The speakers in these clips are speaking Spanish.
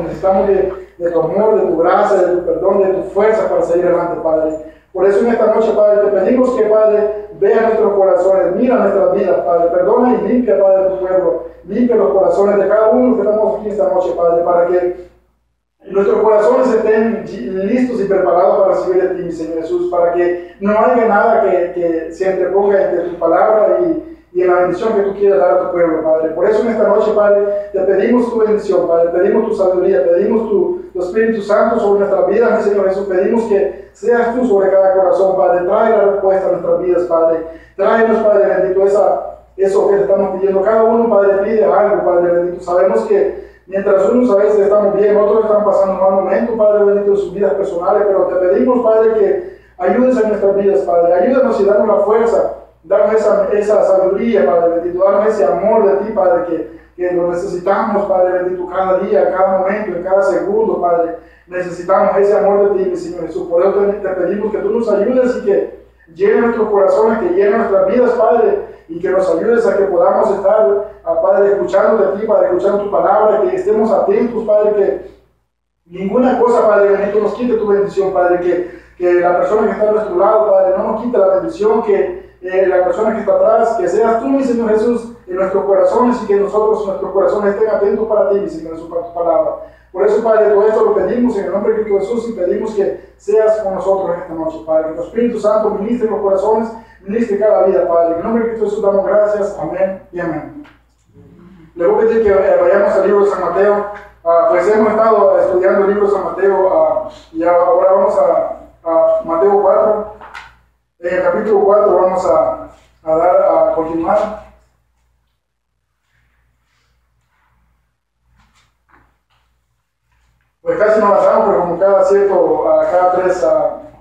Necesitamos de tu amor, de tu gracia, de tu perdón, de tu fuerza para seguir adelante, Padre. Por eso en esta noche, Padre, te pedimos que, Padre, vea nuestros corazones, mira nuestras vidas, Padre. Perdona y limpia, Padre, tu pueblo. Limpia los corazones de cada uno que estamos aquí esta noche, Padre, para que nuestros corazones estén listos y preparados para recibir de ti, mi Señor Jesús, para que no haya nada que se entreponga entre tu palabra y en la bendición que tú quieres dar a tu pueblo, Padre. Por eso en esta noche, Padre, te pedimos tu bendición, Padre, pedimos tu sabiduría, pedimos tu Espíritu Santo sobre nuestras vidas, mi Señor Jesús. Pedimos que seas tú sobre cada corazón, Padre. Trae la respuesta a nuestras vidas, Padre. Tráenos, Padre bendito, eso que te estamos pidiendo. Cada uno, Padre, pide algo, Padre bendito. Sabemos que mientras unos a veces estamos bien, otros están pasando un mal momento, Padre bendito, en sus vidas personales, pero te pedimos, Padre, que ayudes a nuestras vidas, Padre. Ayúdanos y danos la fuerza. Danos esa sabiduría, Padre bendito. Danos ese amor de ti, Padre, que lo necesitamos, Padre bendito, cada día, cada momento, en cada segundo, Padre. Necesitamos ese amor de ti, mi Señor Jesús. Por eso te pedimos que tú nos ayudes y que llene nuestros corazones, que llene nuestras vidas, Padre, y que nos ayudes a que podamos estar, Padre, escuchando de ti, Padre, escuchando tu palabra, que estemos atentos, Padre, que ninguna cosa, Padre bendito, nos quite tu bendición, Padre, que la persona que está a nuestro lado, Padre, no nos quite la bendición, que la persona que está atrás, que seas tú, mi Señor Jesús, en nuestros corazones y que nosotros, nuestros corazones estén atentos para ti, mi Señor Jesús, para tu palabra. Por eso, Padre, todo esto lo pedimos en el nombre de Cristo Jesús y pedimos que seas con nosotros esta noche, Padre. Que tu Espíritu Santo ministre los corazones, ministre cada vida, Padre. En el nombre de Cristo Jesús damos gracias. Amén y amén. Le voy a pedir que vayamos al libro de San Mateo. Pues hemos estado estudiando el libro de San Mateo y ahora vamos a Mateo 4. En el capítulo 4 vamos a continuar. Pues casi no avanzamos, pero como cada 3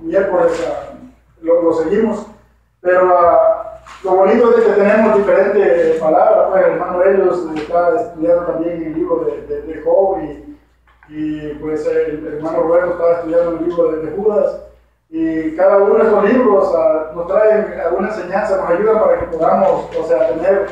miércoles lo seguimos. Pero lo bonito es de que tenemos diferentes palabras. Pues el hermano Helios está estudiando también el libro de Job y pues el hermano Roberto está estudiando el libro de Judas. Y cada uno de estos libros nos traen alguna enseñanza, nos ayudan para que podamos, tener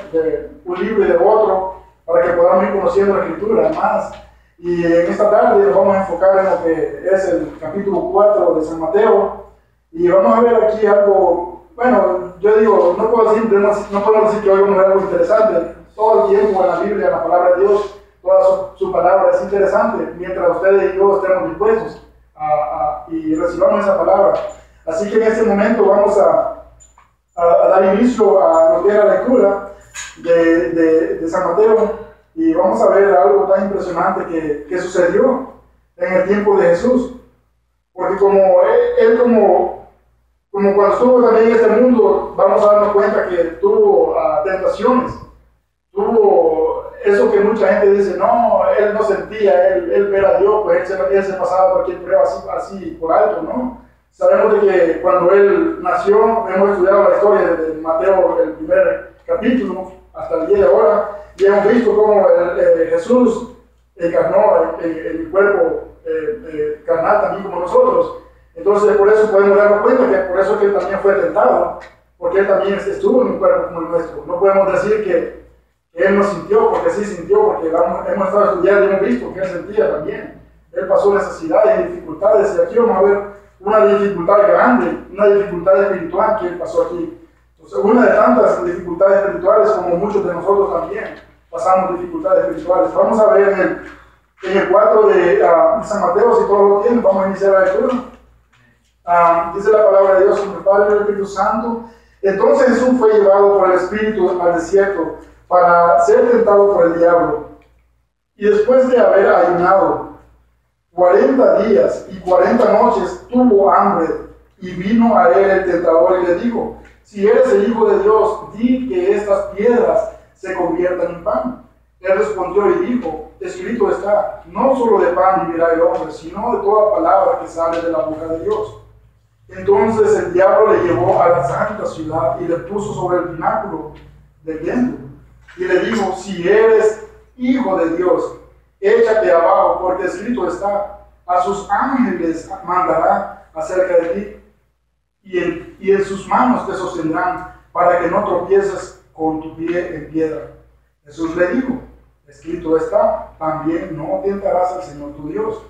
un libro y de otro, para que podamos ir conociendo la Escritura más. Y en esta tarde nos vamos a enfocar en lo que es el capítulo 4 de San Mateo. Y vamos a ver aquí algo, bueno, yo digo, no podemos decir que hoy vamos a ver algo interesante. Todo el tiempo en la Biblia, en la palabra de Dios, toda su palabra es interesante, mientras ustedes y yo estemos dispuestos y recibamos esa palabra. Así que en este momento vamos a dar inicio a lo que es la lectura de San Mateo. Y vamos a ver algo tan impresionante que sucedió en el tiempo de Jesús. Porque como cuando estuvo también en este mundo, vamos a darnos cuenta que tuvo tentaciones. Tuvo eso que mucha gente dice, no, él no sentía, él era Dios, pues él se pasaba cualquier prueba así por alto, ¿no? Sabemos de que cuando él nació, hemos estudiado la historia de Mateo, el primer capítulo, hasta el día de ahora, y hemos visto cómo Jesús encarnó el cuerpo carnal también como nosotros. Entonces, por eso podemos darnos cuenta que por eso que él también fue tentado, porque él también estuvo en un cuerpo como el nuestro. No podemos decir que él no sintió, porque sí sintió, porque hemos estado estudiando y hemos visto que él sentía también. Él pasó necesidades y dificultades, y aquí vamos a ver una dificultad grande, una dificultad espiritual que él pasó aquí. Entonces, una de tantas dificultades espirituales, como muchos de nosotros también pasamos dificultades espirituales. Vamos a ver en el 4 de San Mateo, si todos lo tienen, vamos a iniciar la lectura. Dice la palabra de Dios en el Padre y el Espíritu Santo. Entonces Jesús fue llevado por el Espíritu al desierto para ser tentado por el diablo. Y después de haber ayunado 40 días y 40 noches, tuvo hambre. Y vino a él el tentador y le dijo: si eres el Hijo de Dios, di que estas piedras se conviertan en pan. Él respondió y dijo: escrito está, no solo de pan vivirá el hombre, sino de toda palabra que sale de la boca de Dios. Entonces el diablo le llevó a la santa ciudad y le puso sobre el pináculo del templo. Y le dijo: si eres Hijo de Dios, échate abajo, porque escrito está, a sus ángeles mandará acerca de ti, y en sus manos te sostendrán, para que no tropieces con tu pie en piedra. Jesús le dijo: escrito está, también no tentarás al Señor tu Dios.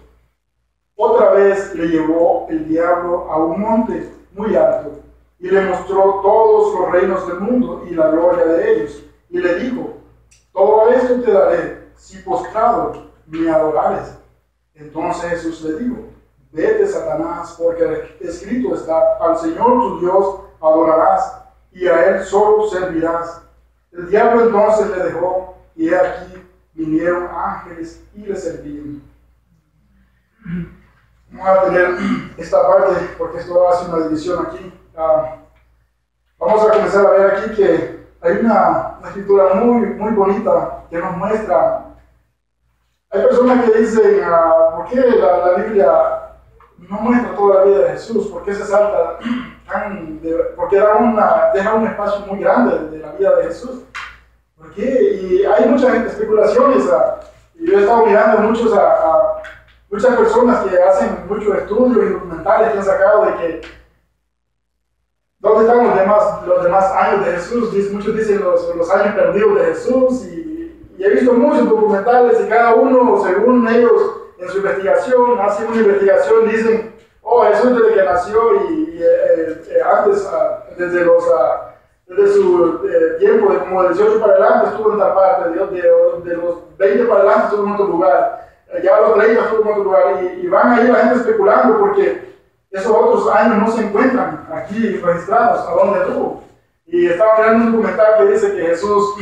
Otra vez le llevó el diablo a un monte muy alto y le mostró todos los reinos del mundo y la gloria de ellos. Y le dijo, todo esto te daré si postrado me adorares. Entonces Jesús le dijo, vete, Satanás, porque escrito está, al Señor tu Dios adorarás y a Él solo servirás. El diablo entonces le dejó y he aquí vinieron ángeles y le servían. Vamos a tener esta parte porque esto hace una división aquí. Vamos a comenzar a ver aquí que hay una escritura muy bonita que nos muestra. Hay personas que dicen, ¿por qué la Biblia no muestra toda la vida de Jesús? ¿Por qué se salta porque deja un espacio muy grande de la vida de Jesús? ¿Por qué? Y hay muchas especulaciones. Y yo he estado mirando muchas personas que hacen muchos estudios y documentales que han sacado de que ¿dónde están los demás años de Jesús? Muchos dicen los años perdidos de Jesús y he visto muchos documentales y cada uno, según ellos, en su investigación, hacen una investigación, dicen, Jesús desde que nació y antes, desde su tiempo, de como de 18 para adelante, estuvo en tal parte, de los 20 para adelante estuvo en otro lugar, ya a los 30 estuvo en otro lugar, y van ahí la gente especulando porque esos otros años no se encuentran aquí registrados, a dónde estuvo. Y estaba mirando un documental que dice que Jesús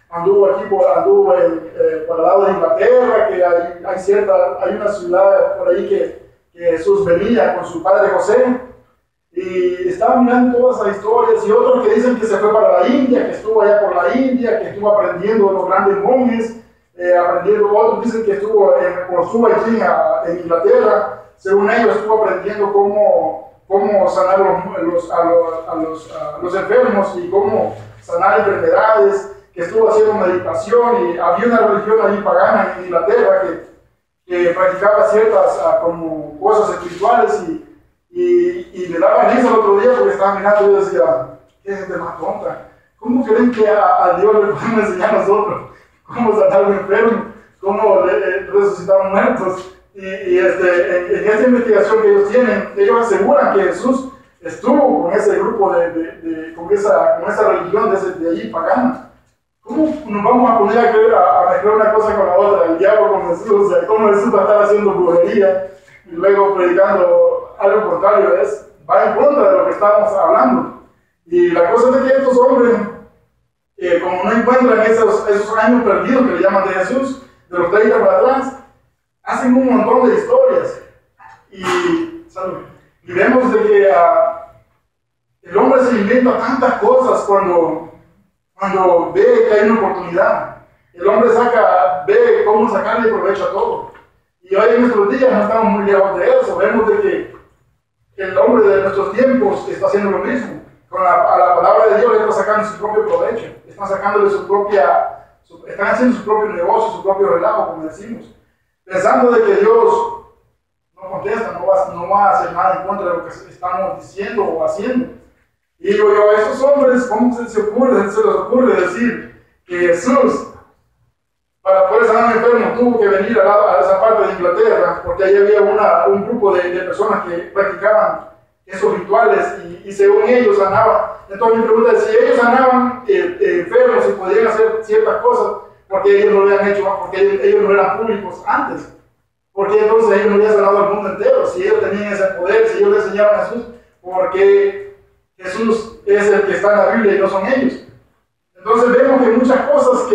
anduvo para el lado de Inglaterra, que hay una ciudad por ahí que Jesús venía con su padre José. Y estaba mirando todas esas historias, y otros que dicen que se fue para la India, que estuvo allá por la India, que estuvo aprendiendo de los grandes monjes, otros dicen que estuvo por su Haití en Inglaterra. Según ellos, estuvo aprendiendo cómo sanar a los enfermos y cómo sanar enfermedades, que estuvo haciendo meditación, y había una religión allí pagana en Inglaterra que practicaba ciertas como cosas espirituales, y le daba risa el otro día porque estaba mirando y yo decía, qué gente más tonta. ¿Cómo creen que a Dios le podemos enseñar a nosotros cómo sanar a un enfermo, cómo resucitar a muertos? Y en esta investigación que ellos tienen, ellos aseguran que Jesús estuvo con ese grupo, con esa religión de allí pagana. ¿Cómo nos vamos a poner a mezclar una cosa con la otra? El diablo con Jesús, ¿cómo Jesús va a estar haciendo brujería y luego predicando algo contrario? Va en contra de lo que estamos hablando. Y la cosa es de que estos hombres, como no encuentran esos años perdidos que le llaman de Jesús, de los 30 para atrás, hacen un montón de historias. Y vemos de que el hombre se inventa tantas cosas cuando ve que hay una oportunidad. El hombre ve cómo sacarle provecho a todo. Y hoy en nuestros días no estamos muy lejos de eso. Vemos de que el hombre de nuestros tiempos está haciendo lo mismo. A la palabra de Dios le está sacando su propio provecho. Están haciendo su propio negocio, su propio relajo, como decimos. Pensando de que Dios no contesta, no va a hacer nada en contra de lo que estamos diciendo o haciendo. Y digo yo, a esos hombres, ¿cómo se les ocurre decir que Jesús, para poder sanar a un enfermo, tuvo que venir a esa parte de Inglaterra, porque ahí había un grupo de personas que practicaban esos rituales y según ellos sanaban? Entonces mi pregunta es, si ellos sanaban enfermos y podían hacer ciertas cosas, ¿por qué ellos no lo habían hecho? Porque ellos no eran públicos antes. ¿Por qué entonces ellos no habían sanado al mundo entero? Si ellos tenían ese poder, si ellos le enseñaron a Jesús, ¿por qué Jesús es el que está en la Biblia y no son ellos? Entonces vemos que muchas cosas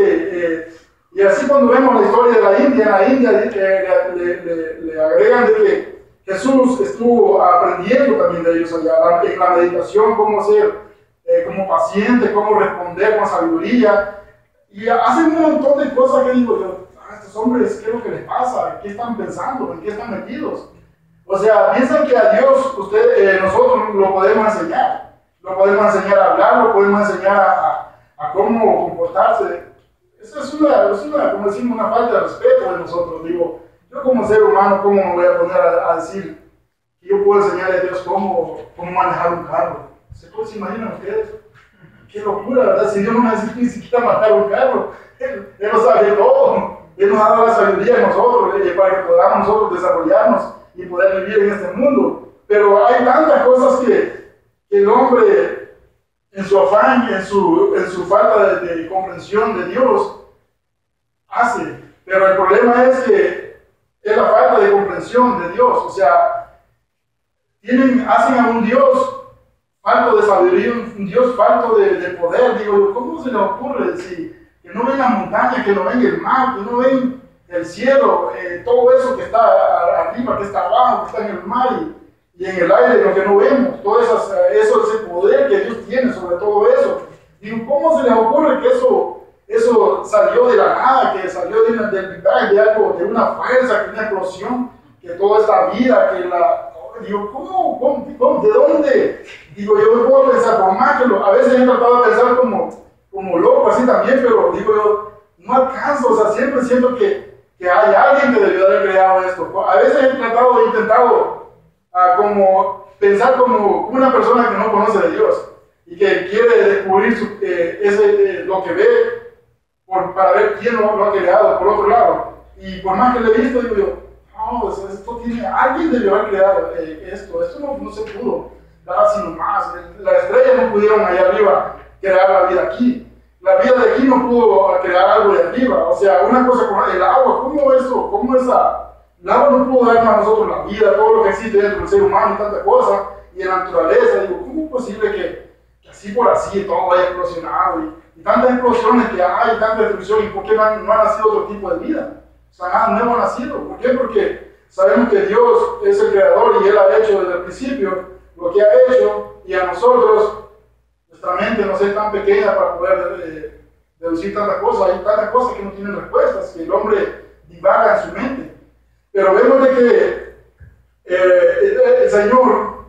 y así cuando vemos la historia de la India le agregan de que Jesús estuvo aprendiendo también de ellos allá, en la meditación, cómo ser como paciente, cómo responder con sabiduría. Y hacen un montón de cosas que digo yo, estos hombres, ¿qué es lo que les pasa? ¿Qué están pensando? ¿En qué están metidos? O sea, piensan que a Dios nosotros lo podemos enseñar. Lo podemos enseñar a hablar, lo podemos enseñar a cómo comportarse. Eso es como decimos, una falta de respeto de nosotros. Digo, yo como ser humano, ¿cómo me voy a poner a decir que yo puedo enseñarle a Dios cómo manejar un carro? ¿Se imaginan ustedes? qué locura, ¿verdad? Si Dios no necesita ni siquiera matar un carro, Él lo sabe todo. Él nos ha dado la sabiduría a nosotros para que podamos nosotros desarrollarnos y poder vivir en este mundo. Pero hay tantas cosas que el hombre, en su afán, en su falta de comprensión de Dios, hace. Pero el problema es que es la falta de comprensión de Dios. O sea, hacen a un Dios falto de sabiduría, un Dios falto de poder. Digo yo, ¿cómo se le ocurre que no ven las montañas, que no ven el mar, que no ven el cielo, todo eso que está arriba, que está abajo, que está en el mar y en el aire, lo que no vemos, todo eso, ese poder que Dios tiene sobre todo eso? Digo, ¿cómo se les ocurre que eso salió de la nada, que salió del Big Bang, de algo, de una fuerza, que una explosión, que toda esta vida, digo, ¿cómo? ¿De dónde? Digo, yo me puedo pensar, por más que a veces he tratado de pensar como loco, así también, pero digo yo, no alcanzo, o sea, siempre siento que hay alguien que debió haber creado esto. A veces he intentado como pensar como una persona que no conoce de Dios y que quiere descubrir lo que ve para ver quién lo ha creado por otro lado. Y por más que le he visto, digo yo, no, alguien debió haber creado esto no se pudo dar así nomás. Las estrellas no pudieron allá arriba crear la vida aquí. La vida de aquí no pudo crear algo de arriba. O sea, una cosa con el agua, el agua no pudo darnos a nosotros la vida, todo lo que existe dentro del ser humano y tantas cosas, y en la naturaleza. Digo, ¿cómo es posible que así por así todo haya explosionado? Y tantas explosiones que hay, tanta destrucción, ¿y por qué no ha nacido otro tipo de vida? O sea, nada nuevo ha nacido. ¿Por qué? Porque sabemos que Dios es el creador y Él ha hecho desde el principio lo que ha hecho, y a nosotros nuestra mente no es tan pequeña para poder deducir tantas cosas. Hay tantas cosas que no tienen respuestas, que el hombre divaga en su mente. Pero vemos de que el Señor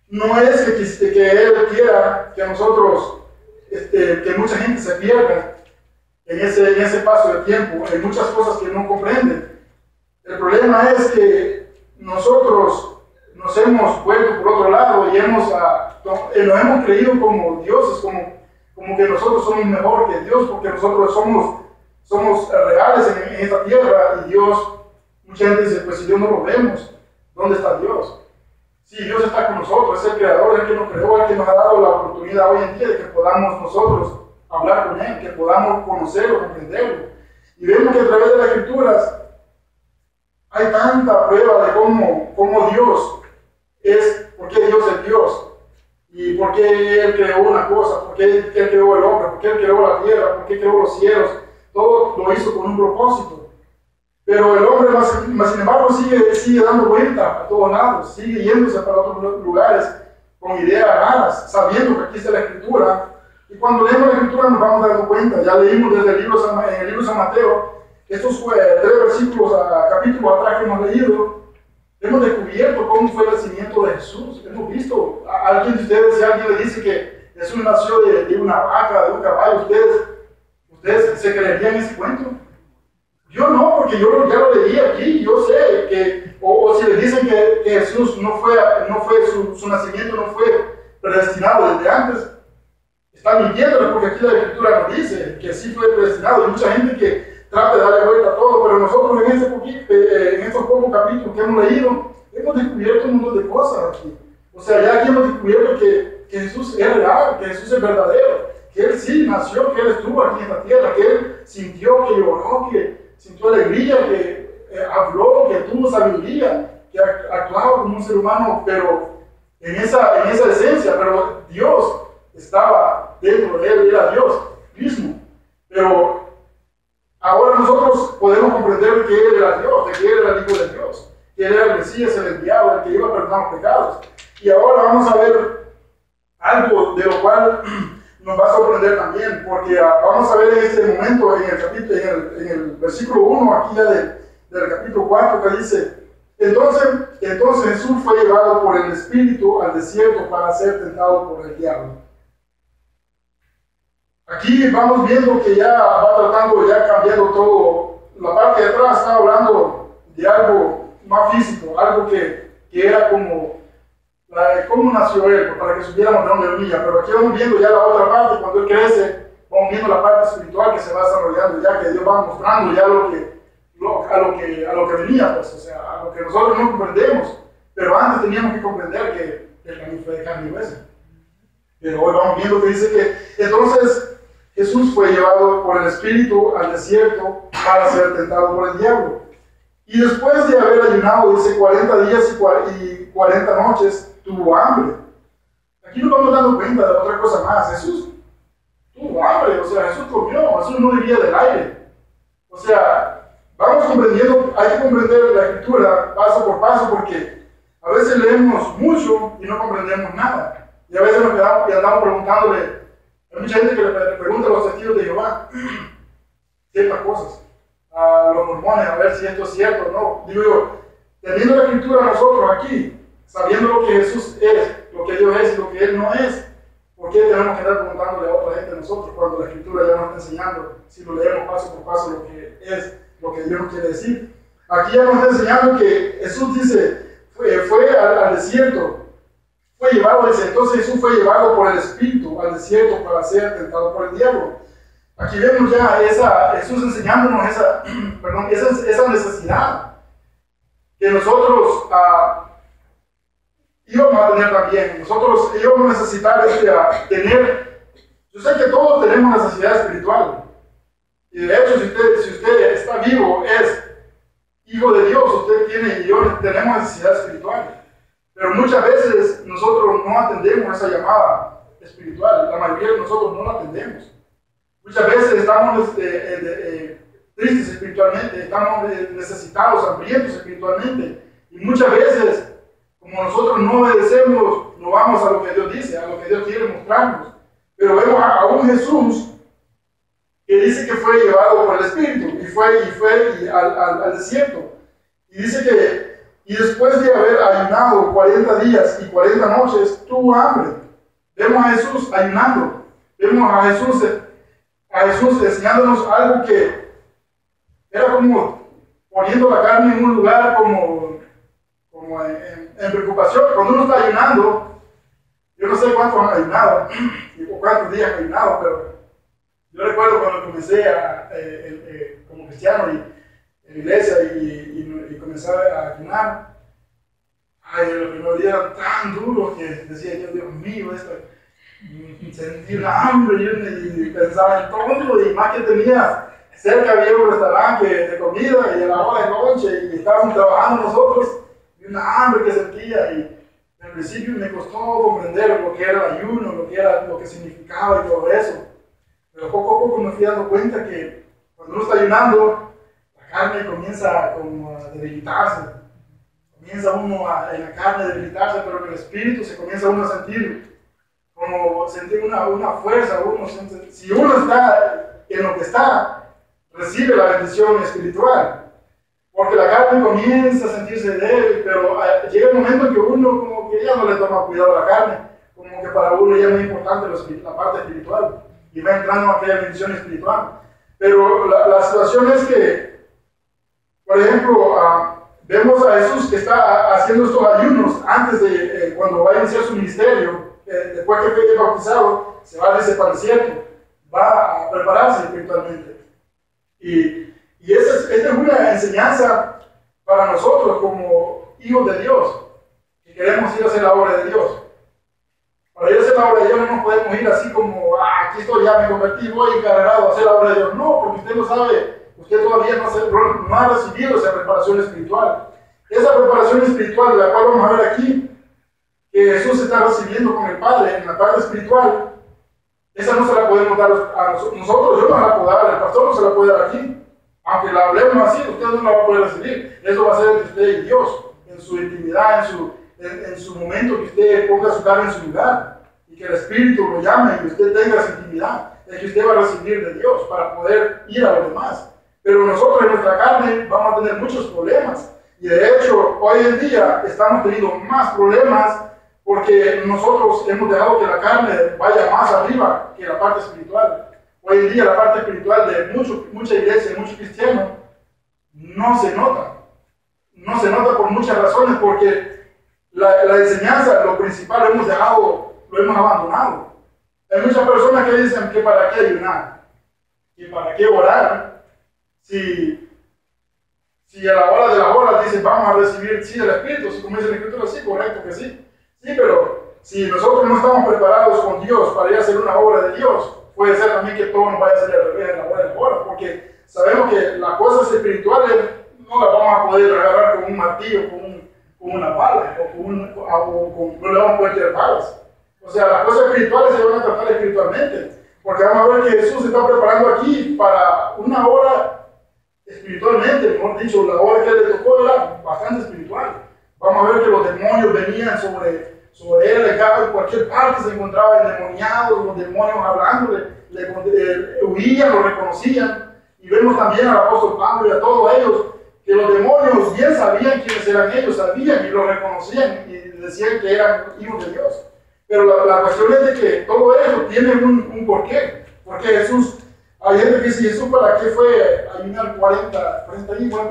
no es que Él quiera que nosotros, que mucha gente se pierda en ese paso de tiempo, en muchas cosas que no comprenden. El problema es que nosotros nos hemos vuelto por otro lado y nos hemos creído como dioses, como que nosotros somos mejor que Dios, porque nosotros somos reales en esta tierra, y Dios, mucha gente dice, pues si Dios no lo vemos, ¿dónde está Dios? Sí, Dios está con nosotros, es el creador, el que nos creó, el que nos ha dado la oportunidad hoy en día de que podamos nosotros hablar con Él, que podamos conocerlo, comprenderlo. Y vemos que a través de las Escrituras hay tanta prueba de cómo Dios es, por qué Dios es Dios, y por qué Él creó una cosa, por qué Él creó el hombre, por qué Él creó la tierra, por qué creó los cielos. Todo lo hizo con un propósito. Pero el hombre, más sin embargo, sigue dando vuelta a todos lados, sigue yéndose para otros lugares con ideas raras, sabiendo que aquí está la Escritura. Y cuando leemos la Escritura nos vamos dando cuenta. Ya leímos desde el libro de San Mateo, estos 3 versículos, capítulos atrás que hemos leído, hemos descubierto cómo fue el nacimiento de Jesús. Hemos visto, a alguien de ustedes, si alguien le dice que Jesús nació de una vaca, de un caballo, ¿ustedes se creerían ese cuento? Yo no, porque yo ya lo leí aquí, yo sé que, o si les dicen que Jesús su nacimiento no fue predestinado desde antes, están mintiendo, porque aquí la Escritura nos dice que sí fue predestinado. Hay mucha gente que trata de darle vuelta a todo, pero nosotros en estos pocos capítulos que hemos leído, hemos descubierto un montón de cosas aquí. O sea, ya aquí hemos descubierto que Jesús es real, que Jesús es verdadero, que Él sí nació, que Él estuvo aquí en la tierra, que Él sintió, que lloró, que sintió alegría, que habló, que tuvo sabiduría, que actuaba como un ser humano, pero en esa esencia. Pero Dios estaba dentro de Él, era Dios mismo. Pero ahora nosotros podemos comprender que Él era Dios, de que Él era el Hijo de Dios, que Él era el Mesías, el enviado, el que iba a perdonar los pecados. Y ahora vamos a ver algo de lo cual nos va a sorprender también, porque vamos a ver en este momento, en el versículo 1, aquí ya del capítulo 4, que dice: entonces Jesús fue llevado por el Espíritu al desierto para ser tentado por el diablo. Aquí vamos viendo que ya va tratando, ya cambiando todo. La parte de atrás estaba hablando de algo más físico, algo que era como cómo nació él, para que supiéramos de dónde venía. Pero aquí vamos viendo ya la otra parte, cuando él crece, vamos viendo la parte espiritual que se va desarrollando, ya que Dios va mostrando ya a lo que venía, pues, o sea, a lo que nosotros no comprendemos. Pero antes teníamos que comprender que el camino fue de carne y hueso. Pero hoy vamos viendo que dice que entonces Jesús fue llevado por el Espíritu al desierto para ser tentado por el diablo. Y después de haber ayunado, dice, 40 días y 40 noches, tuvo hambre. Aquí nos vamos dando cuenta de otra cosa más. Jesús tuvo hambre, o sea, Jesús comió, Jesús no vivía del aire. O sea, vamos comprendiendo, hay que comprender la Escritura paso por paso, porque a veces leemos mucho y no comprendemos nada. Y a veces nos quedamos y andamos preguntándole. Hay mucha gente que le pregunta a los testigos de Jehová ciertas cosas, a los mormones, a ver si esto es cierto o no. Digo yo, teniendo la Escritura nosotros aquí, sabiendo lo que Jesús es, lo que Dios es y lo que Él no es, ¿por qué tenemos que estar preguntándole a otra gente a nosotros cuando la Escritura ya nos está enseñando, si lo leemos paso por paso, lo que es, lo que Dios nos quiere decir? Aquí ya nos está enseñando que Jesús dice, fue al desierto. Fue llevado, entonces Jesús fue llevado por el Espíritu al desierto para ser tentado por el diablo. Aquí vemos ya Jesús enseñándonos esa necesidad que nosotros íbamos a tener también. Nosotros íbamos a necesitar tener. Yo sé que todos tenemos necesidad espiritual. Y de hecho, si usted está vivo, es hijo de Dios, usted tiene y yo tenemos necesidad espiritual. Pero muchas veces nosotros no atendemos esa llamada espiritual. La mayoría de nosotros no la atendemos. Muchas veces estamos tristes espiritualmente, estamos necesitados, hambrientos espiritualmente. Y muchas veces, como nosotros no obedecemos, no vamos a lo que Dios dice, a lo que Dios quiere mostrarnos. Pero vemos a un Jesús que dice que fue llevado por el Espíritu y fue al desierto. Y dice que y después de haber ayunado 40 días y 40 noches, tuvo hambre. Vemos a Jesús ayunando. Vemos a Jesús enseñándonos algo que era como poniendo la carne en un lugar como en preocupación. Cuando uno está ayunando, yo no sé cuántos han ayunado, o cuántos días han ayunado, pero yo recuerdo cuando comencé como cristiano en la iglesia y comencé a ayunar. Los primeros días eran tan duros que decía yo, Dios mío, sentí una hambre y pensaba en todo, y más que tenía, cerca había un restaurante de comida y a la hora de noche y estábamos trabajando nosotros, y una hambre que sentía, y al principio me costó comprender lo que era el ayuno, lo que significaba y todo eso, pero poco a poco me fui dando cuenta que cuando uno está ayunando, la carne comienza como a debilitarse. Comienza uno en la carne a debilitarse, pero en el espíritu se comienza uno a sentir una fuerza. Si uno está en lo que está, recibe la bendición espiritual. Porque la carne comienza a sentirse débil, pero llega el momento en que uno como que ya no le toma cuidado a la carne, como que para uno ya no es importante la parte espiritual, y va entrando en aquella bendición espiritual. Pero la situación es que, por ejemplo, vemos a Jesús que está haciendo estos ayunos antes de cuando va a iniciar su ministerio, después que fue bautizado, se va para el desierto, va a prepararse espiritualmente. Y esa es una enseñanza para nosotros como hijos de Dios, que queremos ir a hacer la obra de Dios. Para ir a hacer la obra de Dios no nos podemos ir así como, aquí estoy, ya me convertí, voy encargado a hacer la obra de Dios. No, porque usted no sabe. Usted todavía no ha recibido esa preparación espiritual. Esa preparación espiritual, de la cual vamos a ver aquí, que Jesús está recibiendo con el Padre en la parte espiritual, esa no se la podemos dar a nosotros. Yo no la puedo dar, el pastor no se la puede dar aquí. Aunque la hablemos así, usted no la va a poder recibir. Eso va a ser entre usted y Dios, en su intimidad, en su momento que usted ponga su cara en su lugar y que el Espíritu lo llame y que usted tenga esa intimidad, es que usted va a recibir de Dios para poder ir a los demás. Pero nosotros en nuestra carne vamos a tener muchos problemas. Y de hecho, hoy en día estamos teniendo más problemas porque nosotros hemos dejado que la carne vaya más arriba que la parte espiritual. Hoy en día la parte espiritual de mucha iglesia, de muchos cristianos, no se nota. No se nota por muchas razones, porque la enseñanza, lo principal, lo hemos abandonado. Hay muchas personas que dicen que para qué ayunar, que para qué orar, si a la hora de la hora dicen vamos a recibir sí del Espíritu, si como dice la Escritura, sí, correcto que sí. Sí, pero si nosotros no estamos preparados con Dios para ir a hacer una obra de Dios, puede ser también que todo nos vaya a salir al revés en la hora de la hora, porque sabemos que las cosas espirituales no las vamos a poder agarrar con un martillo, con una pala, no le vamos a poder tirar balas. O sea, las cosas espirituales se van a tratar espiritualmente, porque vamos a ver que Jesús se está preparando aquí para una hora espiritualmente, mejor dicho, la hora que le tocó era bastante espiritual. Vamos a ver que los demonios venían sobre él, en cualquier parte se encontraba endemoniados, los demonios hablándole, huían, lo reconocían. Y vemos también al apóstol Pablo y a todos ellos que los demonios bien sabían quiénes eran ellos, sabían y lo reconocían y decían que eran hijos de Dios. Pero la cuestión es de que todo eso tiene un porqué. Porque Jesús, hay gente que dice, Jesús, ¿para qué fue ayunar 40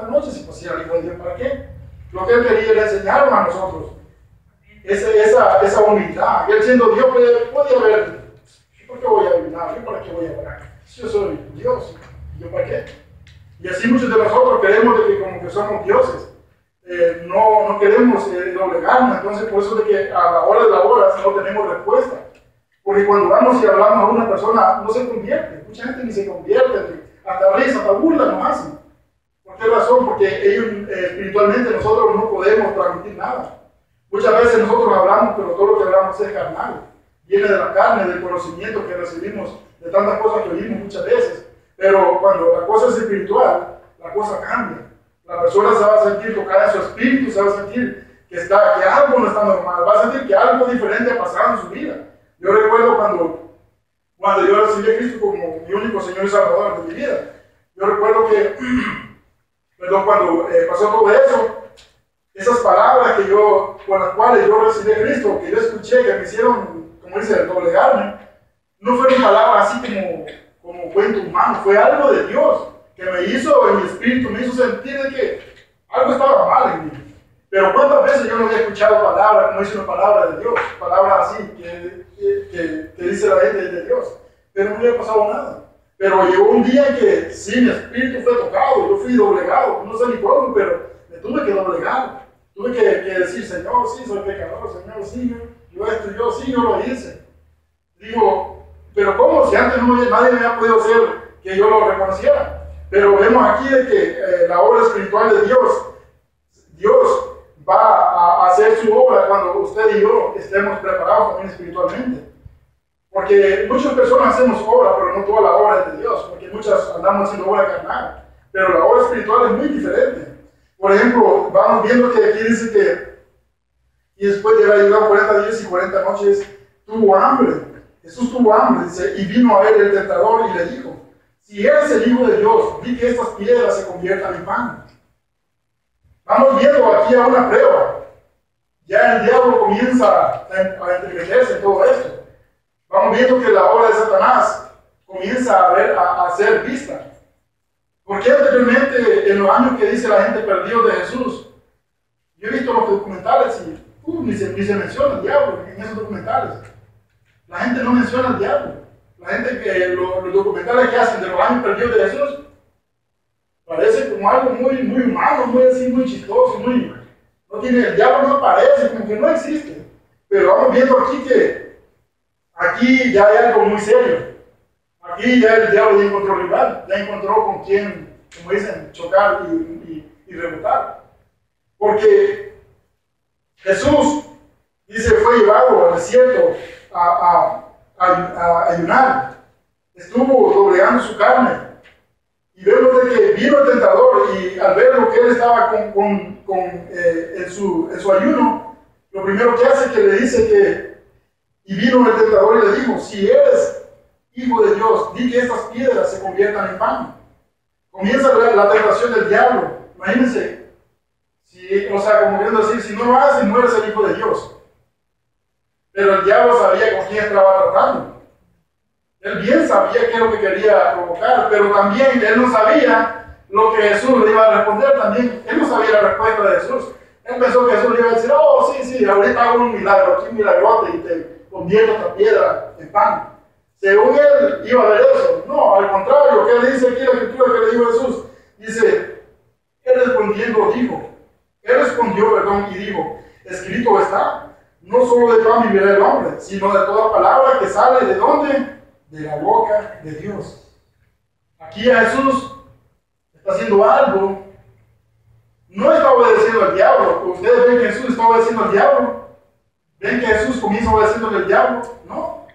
noches? Y pues si era el hijo de Dios, ¿para qué? Lo que él quería era enseñarnos a nosotros. Esa humildad. Él siendo Dios podía ver, ¿por qué voy a ayunar? ¿Yo para qué voy a orar? Si yo soy Dios, ¿yo para qué? Y así muchos de nosotros creemos de que como que somos dioses. No queremos doblegarnos, entonces por eso de que a la hora de la hora no tenemos respuesta. Porque cuando vamos y hablamos a una persona no se convierte, mucha gente ni se convierte, hasta risa, hasta burla no hacen. ¿Por qué razón? Porque ellos espiritualmente nosotros no podemos transmitir nada. Muchas veces nosotros hablamos, pero todo lo que hablamos es carnal. Viene de la carne, del conocimiento que recibimos, de tantas cosas que oímos muchas veces. Pero cuando la cosa es espiritual, la cosa cambia. La persona se va a sentir tocada en su espíritu, se va a sentir que algo no está normal, va a sentir que algo diferente ha pasado en su vida. Yo recuerdo cuando yo recibí a Cristo como mi único Señor y Salvador de mi vida. Yo recuerdo que, cuando pasó todo eso, esas palabras con las cuales yo recibí a Cristo, que yo escuché, que me hicieron, como dice, doblegarme, no fueron palabras así como cuento humano, fue algo de Dios, que me hizo en mi espíritu, me hizo sentir de que algo estaba mal en mí. Pero cuántas veces yo no había escuchado palabras, como dice una palabra de Dios, palabras así, que dice la gente de Dios, pero no había pasado nada. Pero llegó un día en que sí, mi espíritu fue tocado, yo fui doblegado, no sé ni cómo, pero me tuve que doblegar. Tuve que decir, Señor, sí, soy pecador, Señor, sí, yo lo hice. Digo, pero ¿cómo? Si antes nadie me había podido hacer que yo lo reconociera. Pero vemos aquí de que la obra espiritual de Dios va a hacer su obra cuando usted y yo estemos preparados también espiritualmente. Porque muchas personas hacemos obra, pero no toda la obra es de Dios, porque muchas andamos haciendo obra carnal. Pero la obra espiritual es muy diferente. Por ejemplo, vamos viendo que aquí dice que y después de haber ayudado 40 días y 40 noches, tuvo hambre. Jesús tuvo hambre, dice, y vino a él el tentador y le dijo, si eres el Hijo de Dios, di que estas piedras se conviertan en pan. Vamos viendo aquí a una prueba. Ya el diablo comienza a entremeterse en todo esto. Vamos viendo que la obra de Satanás comienza a ser vista. Porque anteriormente, en los años que dice la gente perdidos de Jesús, yo he visto los documentales y ni se menciona el diablo en esos documentales. La gente no menciona al diablo. La gente los documentales que hacen de los años perdidos de Jesús, parece como algo muy, muy humano, muy chistoso, el diablo no aparece, como que no existe. Pero vamos viendo aquí ya hay algo muy serio. Aquí ya el diablo ya encontró rival, ya encontró con quien, como dicen, chocar y rebotar. Porque Jesús, dice, fue llevado al desierto a ayunar. Estuvo doblegando su carne. Y vemos de que vino el tentador y al ver lo que él estaba en su ayuno, lo primero que hace es que le dice y vino el tentador y le dijo, si eres Hijo de Dios, di que estas piedras se conviertan en pan. Comienza la tentación del diablo. Imagínense, como queriendo decir, si no lo haces, no eres el Hijo de Dios. Pero el diablo sabía con quién estaba tratando. Él bien sabía qué es lo que quería provocar, pero también él no sabía lo que Jesús le iba a responder. También él no sabía la respuesta de Jesús. Él pensó que Jesús le iba a decir, oh, sí, sí, ahorita hago un milagro, aquí un milagrote y te convierto esta piedra en pan. Según él iba a ver eso. No, al contrario, ¿qué dice aquí la escritura que le dijo Jesús? Dice, él respondió, perdón, y dijo, escrito está, no solo de pan vivirá el hombre, sino de toda palabra que sale ¿de dónde? De la boca de Dios. Aquí a Jesús está haciendo algo. No está obedeciendo al diablo. Ustedes ven que Jesús está obedeciendo al diablo. ¿Ven que Jesús comienza obedeciendo al diablo? No.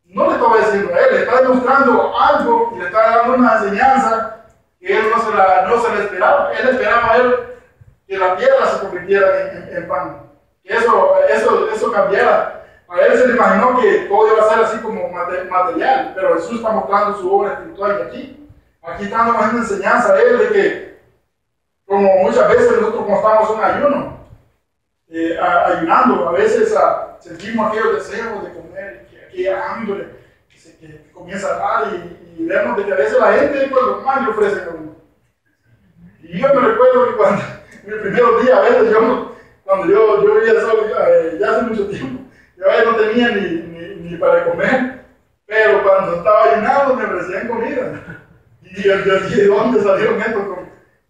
No le está obedeciendo a él. Le está demostrando algo y le está dando una enseñanza que él no se la esperaba. Él esperaba a él que la piedra se convirtiera en pan. Que eso cambiara. A él se le imaginó que todo iba a ser así como material. Pero Jesús está mostrando su obra espiritual aquí. Aquí está dando una enseñanza a él de que, como muchas veces nosotros cuando estamos en ayuno, ayunando, a veces sentimos aquellos deseos de comer, aquella hambre que comienza a dar y vemos de que a veces la gente pues lo más le ofrece a uno. Y yo me recuerdo que cuando, en el primer día, a veces cuando yo vivía solo, ya hace mucho tiempo, yo a veces no tenía ni para comer, pero cuando estaba ayunando me ofrecían comida. Y yo dije, ¿de dónde salieron estos?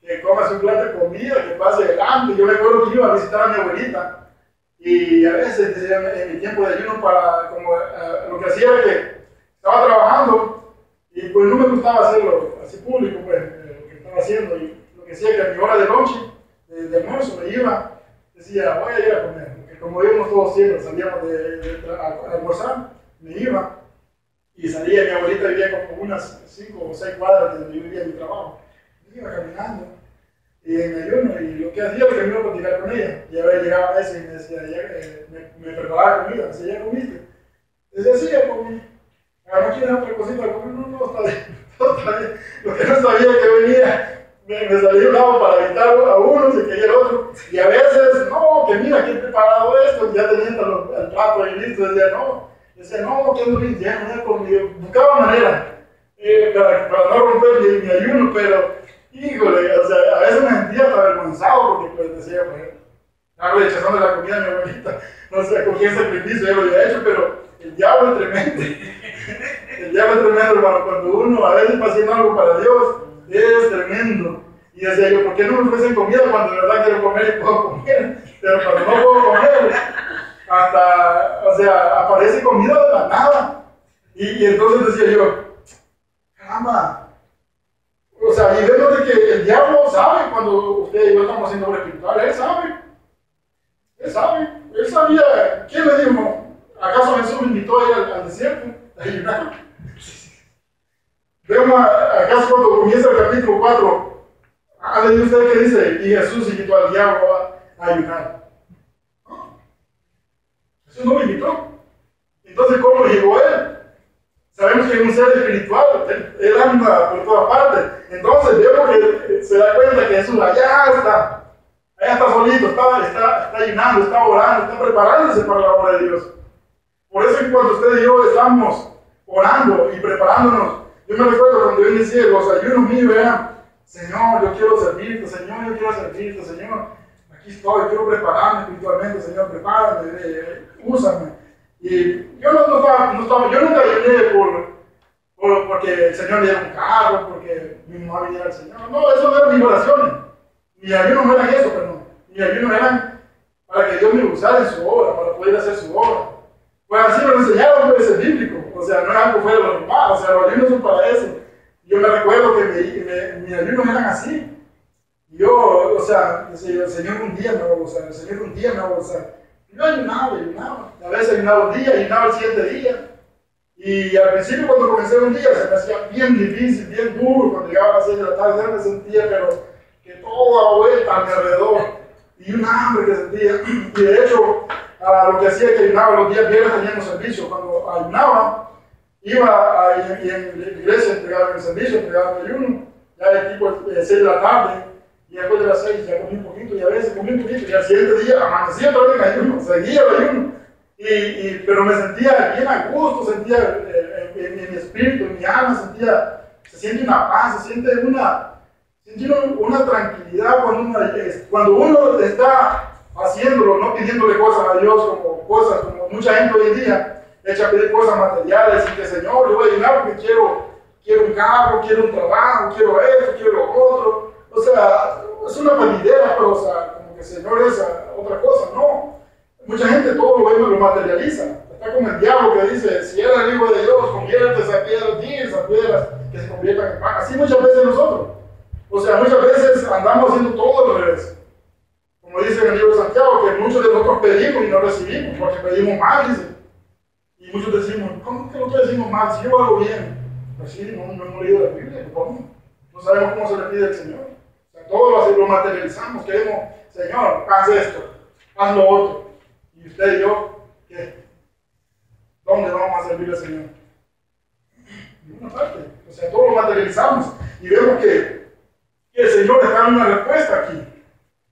Que comas un plato de comida, que pase adelante. Yo me acuerdo que iba a visitar a mi abuelita y a veces en mi tiempo de ayuno lo que hacía era que estaba trabajando y pues no me gustaba hacerlo así público, pues lo que estaba haciendo, y lo que hacía que a mi hora de noche, de almuerzo, me iba, decía, voy a ir a comer, porque como íbamos todos siempre, salíamos a almorzar, me iba y salía. Mi abuelita vivía como unas 5 o 6 cuadras de donde yo vivía en mi trabajo. Iba caminando y en ayuno, y lo que hacía era que me iba a platicar con ella. Y a veces llegaba a veces y me decía, me preparaba comida, me decía, ¿ya comiste? Decía, sí, ya comí. ¿No quieres otra cosita? No, está bien. Lo que no sabía que venía, me salía un lado para evitar a uno, se quería el otro. Y a veces, no, que mira, que he preparado esto, ya tenía el plato ahí listo. Decía, no, que no ya no he comido. Buscaba manera para no romper mi ayuno, pero híjole, o sea, a veces me sentía hasta avergonzado porque pues decía, pues, estaba rechazando la comida de mi abuelita, no sé con qué sacrificio ya lo había hecho, pero el diablo es tremendo. El diablo es tremendo, hermano. Cuando uno a veces va haciendo algo para Dios, es tremendo. Y decía yo, ¿por qué no me ofrecen comida cuando de verdad quiero comer y puedo comer? Pero cuando no puedo comer, aparece comida de la nada. Y entonces decía yo, caramba. O sea, y vemos de que el diablo sabe cuando usted y yo estamos haciendo obra espiritual. Él sabe. Él sabía. ¿Quién le dijo? ¿Acaso Jesús me invitó a ir al desierto a ayunar? Vemos, ¿acaso cuando comienza el capítulo 4, ¿ha leído usted que dice? Y Jesús invitó al diablo a ayunar. ¿No? Jesús no me invitó. Entonces, ¿cómo llegó él? Sabemos que es un ser espiritual, él anda por todas partes. Entonces vemos que se da cuenta que Jesús allá está solito, está ayunando, está orando, está preparándose para la obra de Dios. Por eso que cuando usted y yo estamos orando y preparándonos, yo me recuerdo cuando yo inicié, los ayunos míos eran, Señor, yo quiero servirte, Señor, aquí estoy, quiero prepararme espiritualmente, Señor, prepárame, úsame. Y yo yo nunca ayuné porque el Señor me diera un carro, porque mi mamá viniera al Señor. No, eso no eran mis oraciones. Mis ayunos no eran eso, perdón. Mis ayunos eran para que Dios me usara en su obra, para poder hacer su obra. Pues así me lo enseñaron, pues es bíblico. O sea, no es algo fuera de lo normal. O sea, los ayunos son para eso. Yo me recuerdo que mis ayunos eran así. Y yo, o sea, decía, el Señor un día me va a usar, el Señor un día me va a usar. Yo ayunaba. A veces ayunaba un día, ayunaba el siguiente día. Y al principio cuando comencé un día se me hacía bien difícil, bien duro. Cuando llegaba a las 6 de la tarde me sentía pero que toda vuelta a mi alrededor. Y un hambre que sentía. Y de hecho, lo que hacía que ayunaba los días viernes teníamos servicio. Cuando ayunaba, iba y en la iglesia entregaban el servicio, entregaban el ayuno. Ya de tipo 6 de la tarde. Y después de las 6 ya comí un poquito y a veces comí un poquito. Y al siguiente día amanecía otra vez en ayuno, seguía el ayuno. Pero me sentía bien a gusto, sentía en mi espíritu, en mi alma, se siente una paz, se siente sentir una tranquilidad cuando uno está haciéndolo, no pidiéndole cosas a Dios como mucha gente hoy en día echa a pedir cosas materiales y que Señor, yo voy a llenar porque quiero un carro, quiero un trabajo, quiero esto, quiero lo otro. O sea, es una validera, pero o sea, como que Señor es otra cosa, no. Mucha gente todo lo materializa. Está como el diablo que dice, si eres el Hijo de Dios, convierte esas piedras que se conviertan en pan. Así muchas veces nosotros. O sea, muchas veces andamos haciendo todo al revés. Como dice en el libro de Santiago, que muchos de nosotros pedimos y no recibimos, porque pedimos mal, dice. Y muchos decimos, ¿cómo que nosotros decimos mal? Si yo hago bien. Pues sí, no hemos leído la Biblia, ¿cómo? No sabemos cómo se le pide al Señor. O sea, todo lo materializamos, queremos, Señor, haz esto, haz lo otro. Y usted y yo, ¿qué? ¿Dónde vamos a servir al Señor? En ninguna parte. O sea, todo lo materializamos y vemos que el Señor está dando una respuesta aquí.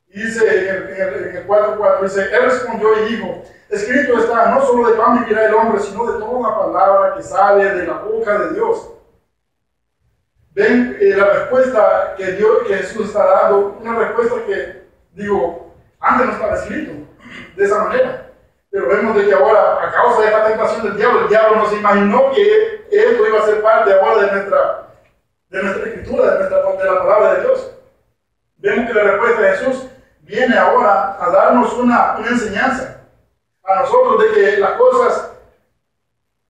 Y dice en el 4:4, dice, Él respondió y dijo, escrito está, no solo de pan vivirá el hombre, sino de toda palabra que sale de la boca de Dios. Ven la respuesta que Jesús está dando, una respuesta que, antes no estaba escrito de esa manera. Pero vemos de que ahora, a causa de esta tentación del diablo, el diablo nos imaginó que esto iba a ser parte ahora de nuestra escritura, de la palabra de Dios. Vemos que la respuesta de Jesús viene ahora a darnos una enseñanza a nosotros de que las cosas,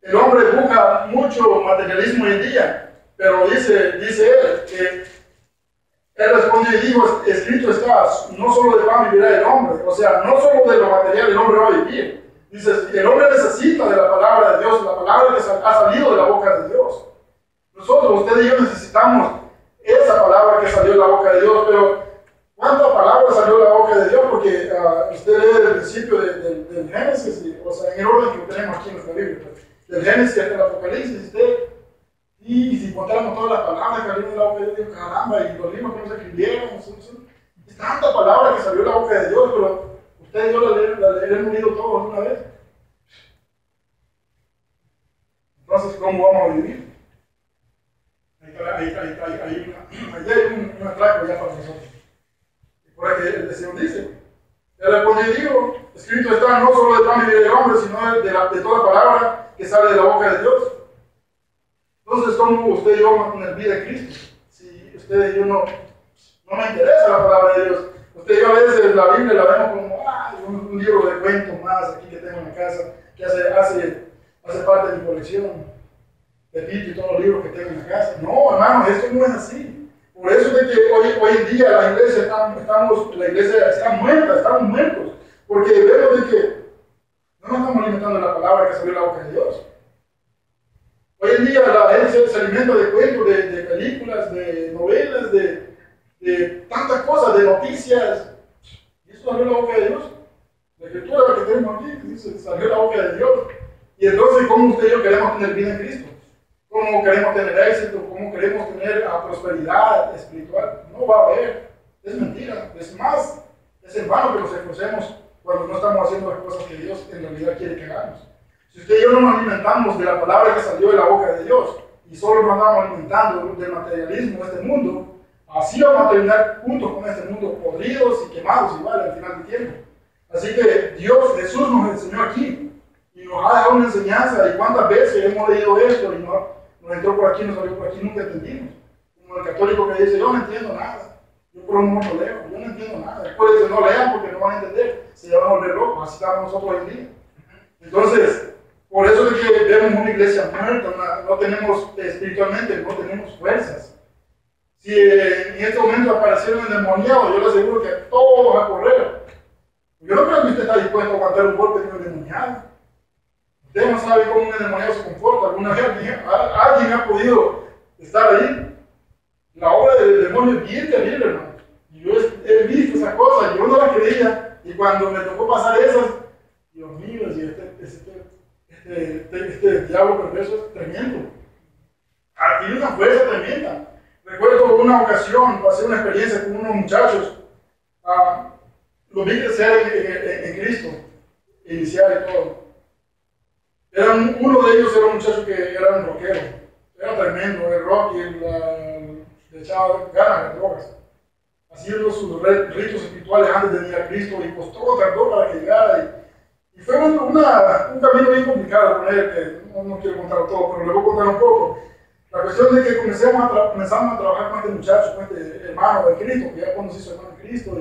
el hombre busca mucho materialismo hoy en día, pero dice él que él respondió y dijo, escrito está, no solo de pan vivirá el hombre, o sea, no solo de lo material el hombre va a vivir. Dice, el hombre necesita de la palabra de Dios, la palabra que ha salido de la boca de Dios. Nosotros, usted y yo necesitamos esa palabra que salió de la boca de Dios, pero ¿cuántas palabras salió de la boca de Dios? Porque usted lee el principio del Génesis, o sea, en el orden que lo tenemos aquí en nuestra Biblia, del Génesis hasta el Apocalipsis, y si contamos todas las palabras que salieron de la boca de Dios, caramba, y los libros que nos escribieron, es tanta palabra que salió de la boca de Dios, pero usted y yo la hemos leído todos una vez. Entonces, ¿cómo vamos a vivir? Ahí hay un atraco ya para nosotros. Por aquí el Señor dice, Él respondió y dijo, escrito está, no solo de pan vivirá el hombre, sino de toda palabra que sale de la boca de Dios. Entonces, ¿cómo usted y yo vamos a tener vida en Cristo? Si usted y yo no me interesa la palabra de Dios. Usted y yo a veces la Biblia la vemos como un libro de cuentos más aquí que tengo en la casa, que hace parte de mi colección. Repito, y todos los libros que tengo en la casa. No, hermanos, esto no es así. Por eso es que hoy en día la iglesia está muerta, estamos muertos. Porque vemos de que no nos estamos alimentando de la palabra que salió de la boca de Dios. Hoy en día la gente se alimenta de cuentos, de películas, de novelas, de tantas cosas, de noticias. Y eso salió de la boca de Dios. La escritura que tenemos aquí dice, salió de la boca de Dios. Y entonces, ¿cómo usted y yo queremos tener vida en Cristo? ¿Cómo queremos tener éxito? ¿Cómo queremos tener prosperidad espiritual? No va a haber. Es mentira. Es más, es en vano que nos esforcemos cuando no estamos haciendo las cosas que Dios en realidad quiere que hagamos. Si usted y yo no nos alimentamos de la palabra que salió de la boca de Dios y solo nos andamos alimentando del materialismo de este mundo, así vamos a terminar juntos con este mundo podridos y quemados igual al final del tiempo. Así que Jesús nos enseñó aquí y nos ha dado una enseñanza. Y cuántas veces hemos leído esto y nos entró por aquí, nos salió por aquí, nunca entendimos. Como el católico que dice, yo no entiendo nada. Yo por un momento leo, yo no entiendo nada. Después dice, no lean porque no van a entender. Se van a volver locos, así estamos nosotros hoy en día. Entonces, por eso es que vemos una iglesia muerta, no tenemos espiritualmente, no tenemos fuerzas. Si en este momento aparecieron endemoniados, yo le aseguro que todos van a correr. Yo no creo que usted está dispuesto a aguantar un golpe de un endemoniado. Usted no sabe cómo un endemoniado se comporta. ¿Alguna vez alguien ha podido estar ahí? La obra del demonio es bien terrible, hermano. Y yo he visto esas cosas, yo no las creía. Y cuando me tocó pasar esas, Dios mío, este diablo perverso es tremendo. Tiene una fuerza tremenda. Recuerdo una ocasión, pasé una experiencia con unos muchachos. Lo vi crecer en Cristo, iniciar y todo. Uno de ellos era un muchacho que era un rockero. Era tremendo, el rock y le echaba ganas de drogas. haciendo sus ritos espirituales antes de venir a Cristo y pues todo tardó para que llegara. Y fue un camino bien complicado con él, que no quiero contar todo, pero le voy a contar un poco. La cuestión es que comenzamos a trabajar con este muchacho, con este hermano de Cristo, que ya conocí a su hermano de Cristo,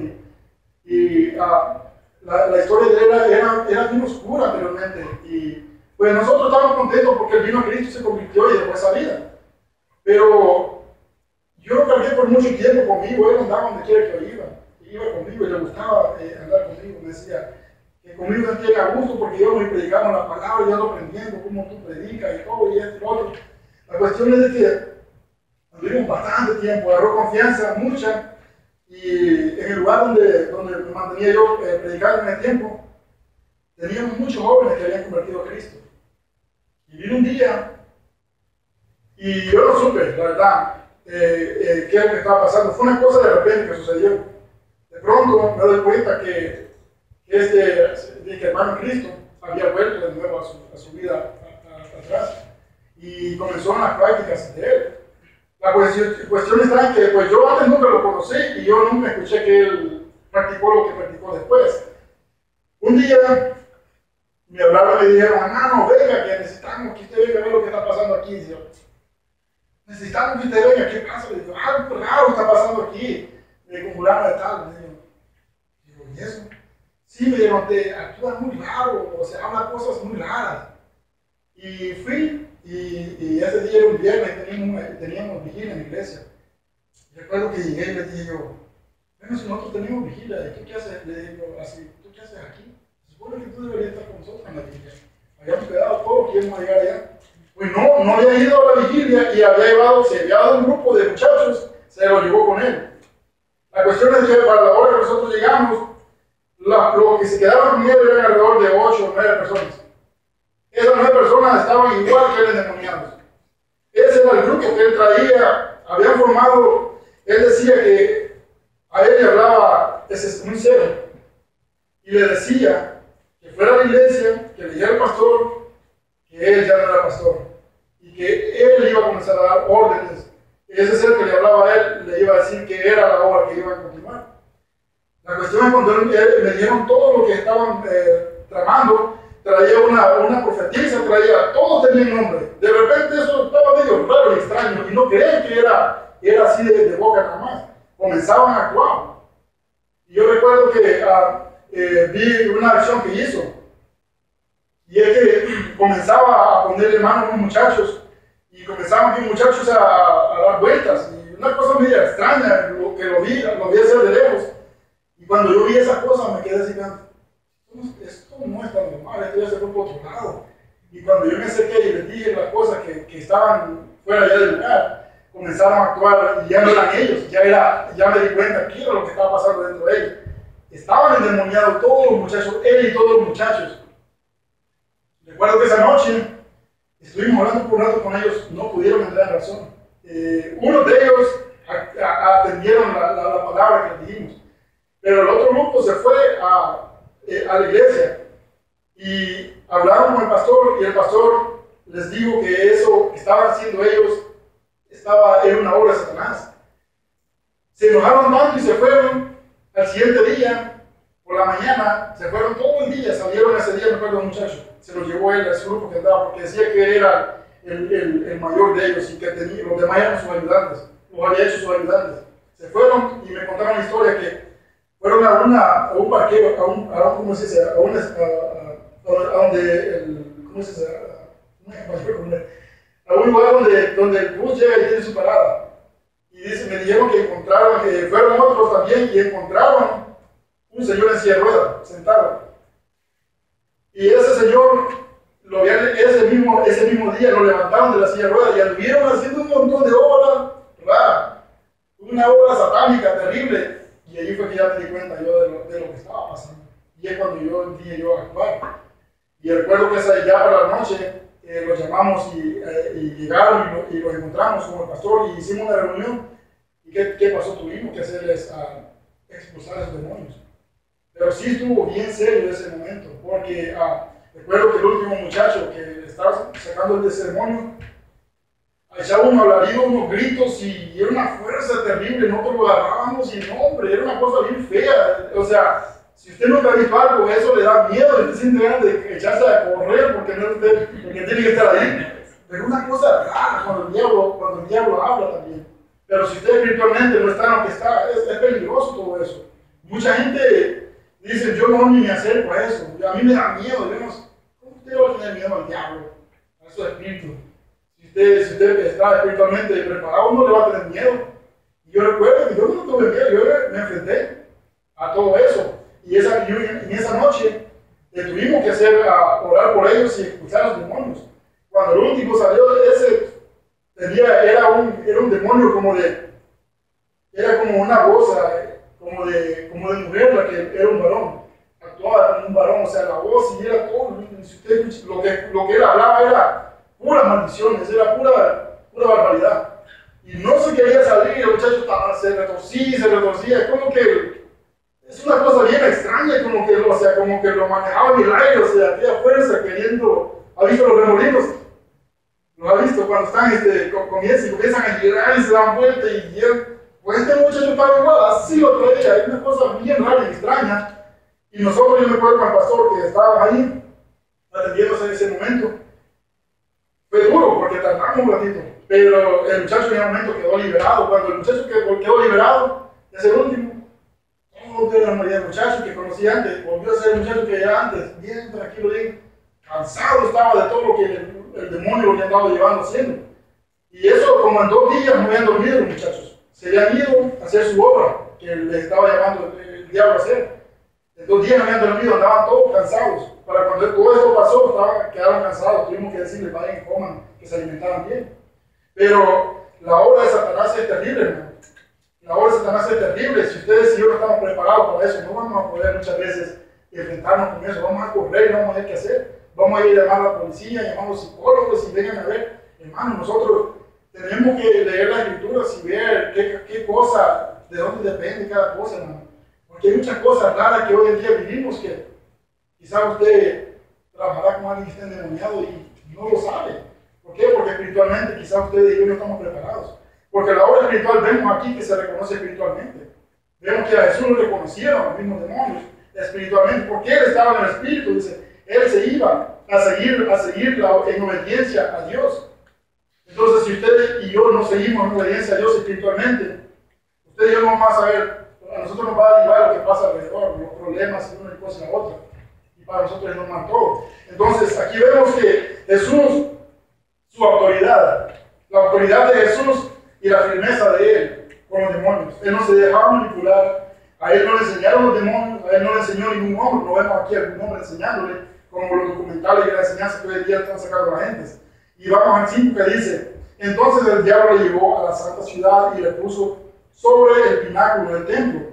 la historia de él era bien oscura anteriormente. Y pues nosotros estábamos contentos porque él vino a Cristo y se convirtió y dejó esa vida. Pero yo lo cargué por mucho tiempo conmigo, él andaba donde quiera que iba conmigo y le gustaba andar conmigo. Me decía que conmigo no tiene a gusto porque yo me predicaba la palabra y ando aprendiendo cómo tú predicas y todo y esto y lo otro. La cuestión es de que anduvimos bastante tiempo, agarró confianza, mucha, y en el lugar donde me mantenía yo predicando en el tiempo, teníamos muchos jóvenes que habían convertido a Cristo. Y vino un día, y yo no supe, la verdad, qué es lo que estaba pasando. Fue una cosa de repente que sucedió. De pronto me doy cuenta que este hermano Cristo había vuelto de nuevo a su vida atrás y comenzó en las prácticas de él. La cuestión está en que pues yo antes nunca lo conocí y yo nunca escuché que él practicó lo que practicó después. Un día me hablaron y me dijeron, hermano, venga, que necesitamos que usted venga a ver lo que está pasando aquí. Y yo, necesitamos que usted venga, ¿qué pasa? Le digo, algo raro está pasando aquí. Me dijo, fulano de tal. Le digo, ¿y eso? Sí, me dijeron, te actúa muy raro, o sea, habla cosas muy raras. Y fui, y ese día era un viernes, teníamos vigilia en la iglesia. Recuerdo que llegué y le dije yo, bueno, si nosotros tenemos vigilia, ¿y tú qué haces? Le digo así, ¿tú qué haces aquí? Se supone que tú deberías estar con nosotros en la vigilia. Habíamos quedado todos que íbamos a llegar allá. Pues no había ido a la vigilia y se había dado un grupo de muchachos, se lo llevó con él. La cuestión es que para la hora que nosotros llegamos, los que se quedaron con él eran alrededor de 8 o 9 personas. Esas 9 personas estaban igual que él endemoniados. Ese era el grupo que él traía, habían formado. Él decía que a él le hablaba muy serio y le decía que fuera a la iglesia, que le dijera al pastor que él ya no era pastor y que él iba a comenzar a dar órdenes. Ese ser que le hablaba a él le iba a decir que era la obra que iba a continuar. La cuestión es cuando le dieron todo lo que estaban tramando, traía una profetisa, todos tenían nombre. De repente eso estaba medio raro y extraño y no creían que era así de boca nada más. Comenzaban a actuar. Y yo recuerdo que vi una acción que hizo. Y es que comenzaba a ponerle mano a unos muchachos y comenzaban los muchachos a dar vueltas. Y una cosa media extraña, que lo vi hacer de lejos. Y cuando yo vi esa cosa me quedé así, esto no es tan normal, esto ya se fue por otro lado. Y cuando yo me acerqué y les dije las cosas que estaban fuera ya del lugar, comenzaron a actuar y ya no eran ellos, ya me di cuenta que era lo que estaba pasando dentro de ellos. Estaban endemoniados todos los muchachos, él y todos los muchachos. Recuerdo que esa noche estuvimos hablando por un rato con ellos, no pudieron entrar en razón. Uno de ellos atendieron la palabra que les dijimos, pero el otro grupo se fue a la iglesia y hablaron con el pastor y el pastor les dijo que eso que estaban haciendo ellos era una obra de Satanás. Se enojaron tanto y se fueron. Al siguiente día, por la mañana, se fueron todo el día, salieron ese día, me acuerdo un muchacho, se lo llevó él a ese grupo que andaba, porque decía que era el mayor de ellos y que los demás eran sus ayudantes, los había hecho sus ayudantes. Se fueron y me contaron la historia que fueron a un parqueo, ¿cómo se dice? A un lugar donde el bus llega y tiene su parada. Y me dijeron que encontraron, que fueron otros también y encontraron un señor en silla de ruedas, sentado. Y ese señor, ese mismo día lo levantaron de la silla de ruedas y anduvieron haciendo un montón de obras raras. Una obra satánica terrible. Y ahí fue que ya me di cuenta yo de lo que estaba pasando. Y es cuando yo dije yo a actuar. Y recuerdo que ya para la noche los llamamos y llegaron y los encontramos con el pastor y hicimos una reunión. ¿Y qué pasó? Tuvimos que hacerles expulsar a esos demonios. Pero sí estuvo bien serio ese momento, porque recuerdo que el último muchacho que estaba sacando el demonio, echaba un alarido, unos gritos y era una fuerza terrible, nosotros lo agarrábamos y no, hombre, era una cosa bien fea. O sea, si usted nunca ha visto algo, eso le da miedo, usted siente ganas de echarse a correr porque, no usted, porque tiene que estar ahí. Pero es una cosa rara cuando el diablo habla también. Pero si usted espiritualmente no está en lo que está, es peligroso todo eso. Mucha gente dice, yo no ni me acerco a eso, a mí me da miedo. ¿Cómo usted va a tener miedo al diablo, a esos espíritus? Si usted está espiritualmente preparado, no le va a tener miedo. Y yo recuerdo que yo no tuve miedo, yo me enfrenté a todo eso. Y en esa noche tuvimos que orar por ellos y expulsar a los demonios. Cuando el último salió, era un demonio era como una voz, como de mujer, la que era un varón. Actuaba como un varón, o sea, la voz y era todo. Si usted, lo que él hablaba era puras maldiciones, era pura barbaridad. Y no se quería salir, el muchacho se retorcía, es como que es una cosa bien extraña, como que lo manejaba en el aire, o sea, aquella fuerza queriendo. ¿Ha visto los remolinos? ¿Lo ha visto cuando están comienzan a girar y se dan vuelta y pues este muchacho estaba igual, así lo traía, es una cosa bien rara y extraña. Y nosotros, yo me acuerdo con el pastor que estábamos ahí atendiéndose en ese momento. Fue duro porque tardamos un ratito, pero el muchacho en ese momento quedó liberado. Cuando el muchacho quedó liberado, es el último. Todo de la mayoría del muchacho que conocí antes, volvió a ser el muchacho que era antes, bien tranquilo, bien cansado estaba de todo lo que el demonio lo que andaba llevando haciendo. Y eso, como en 2 días no habían dormido los muchachos, se habían ido a hacer su obra que le estaba llamando el diablo a hacer. En 2 días no habían dormido, andaban todos cansados. Para cuando todo esto pasó, quedaron cansados. Tuvimos que decirles, vayan, coman, que se alimentaran bien. Pero la obra de Satanás es terrible, hermano. La obra de Satanás es terrible. Si ustedes y yo no estamos preparados para eso, no vamos a poder muchas veces enfrentarnos con eso. Vamos a correr, no vamos a ver qué hacer. Vamos a ir a llamar a la policía, llamar a los psicólogos y vengan a ver. Hermano, nosotros tenemos que leer las escrituras y ver qué cosa, de dónde depende cada cosa, hermano. Porque hay muchas cosas raras que hoy en día vivimos que quizás usted trabajará con alguien que esté endemoniado y no lo sabe. ¿Por qué? Porque espiritualmente quizás usted y yo no estamos preparados. Porque la obra espiritual vemos aquí que se reconoce espiritualmente. Vemos que a Jesús lo reconocieron los mismos demonios espiritualmente, porque él estaba en el espíritu, dice, él se iba a seguir en obediencia a Dios. Entonces, si usted y yo no seguimos en obediencia a Dios espiritualmente, usted y yo no vamos a saber, a nosotros nos va a dar igual lo que pasa alrededor, los problemas y una cosa y la otra. Y para nosotros es normal todo. Entonces, aquí vemos que Jesús, su autoridad, la autoridad de Jesús y la firmeza de él con los demonios. Él no se dejaba manipular. A él no le enseñaron los demonios, a él no le enseñó ningún hombre. No vemos aquí algún hombre enseñándole, como los documentales y la enseñanza que hoy en día están sacando la gente. Y vamos al 5 que dice: entonces el diablo le llevó a la santa ciudad y le puso sobre el pináculo del templo.